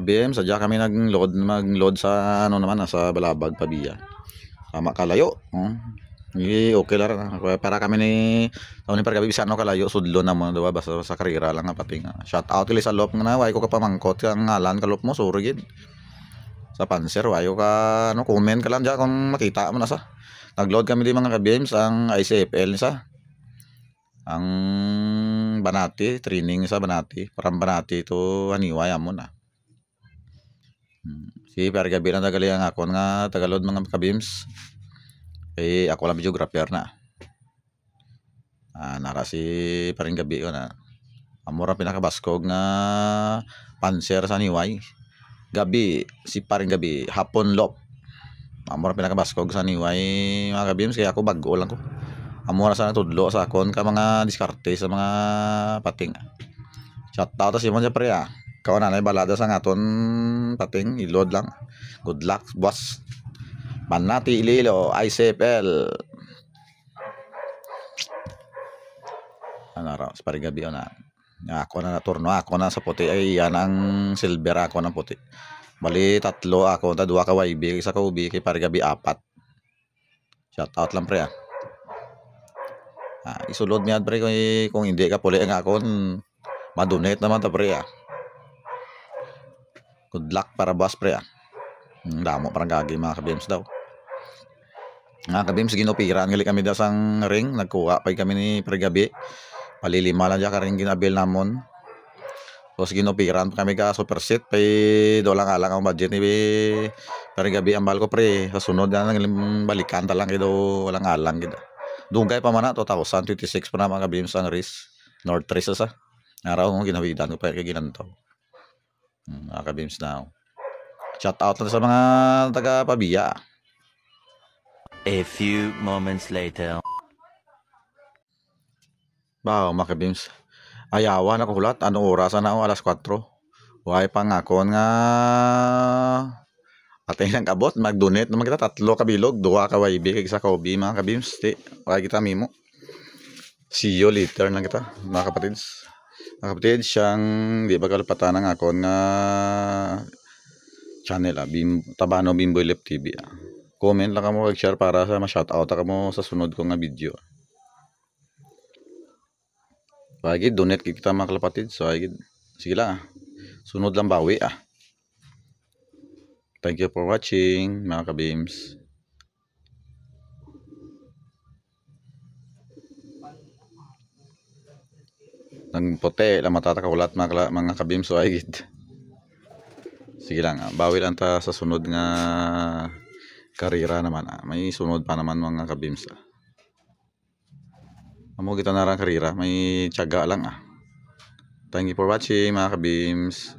kabim, sadya kami mag-load sa ano naman, sa Balabag, Pabia. Sama kalayo. Okay lang. Para kami ni taon ni pergabi bisan no kalayo sudlo na mo diba basta sa karera lang nga pating. Shout out ulit sa lop nga way ko kapamangkot kang ngalan kalop mo suri gid. Sa Panser wayo ka no comment ka lang diya kung makita mo na sa. Nag-load kami di mga kabims ang ICFL ni sa. Ang Banati, training sa Banati, parang Banati to haniway mo na. Si pergabi na tagali ang ako nga tagalod mga kabims. Ako lang videographer na. Nara si paring gabi ko na. Amura pinakabaskog nga Panser sa niway. Gabi, si paring gabi, hapon lop. Amura pinakabaskog sa niway mga kabims kaya ako bago lang ko. Amura sa natudlo sa akon ka mga diskarte sa mga pating. Shout out sa Simon sa pre Kawan na balada sa ngaton pating ilod lang. Good luck boss. Banati Ililo ICFL. Ano sa paring gabi na. Ako na turno ako na sa puti ay yan ang silver ako ng puti. Bali tatlo ako ta duha ka YB isa ka ubi kay paring gabi 4. Shout out lang pre isulod niya pre kung hindi ka puli ang akon madonate naman ta pre Good luck para boss pre damo parang gagi mga kabims daw. Nga kabims ginupiran gali kami daw sang ring nagkuha pa kami ni pergabi. Palilima lang dyan ka rin ginabil namon. Tapos ginupiran kami ka super set pay dolang alang ang budget ni pergabi ang bal ko pre sa sunod na nang balikan talang kido walang alang gid. Dugay pa man na 2026 pa na mga kabims ang race North Race sa araw mo ginawidan ko pa kay ginanto. Mga kabims now. Shout out na sa mga taga Pabia. A few moments later. Bao mga kabims. Ayawan ako hulat anong oras na ako 4:00. Way pangakon nga atay lang abot mag-donate naman kita 3 kabilog 2 ka YB kay isa ka OB mga kabims. Way kita mimo. See you later lang kita mga kapatids. Mga kapatids siyang di ba kalapatan ng akon nga channel Tabano Bimboy Lip TV Comment lang kamo kag share para sa ma-shoutout kamo sa sunod ko nga video. Pagi donate kita mga kalapatid. So sige lang sunod lang bawi Thank you for watching mga kabims. Nang puti lang matatakawalat mga kabims. So sige lang bawi lang ta sa sunod nga karera naman may sunod pa naman mga kabims amo kita narang karera may tiyaga lang Thank you for watching mga kabims.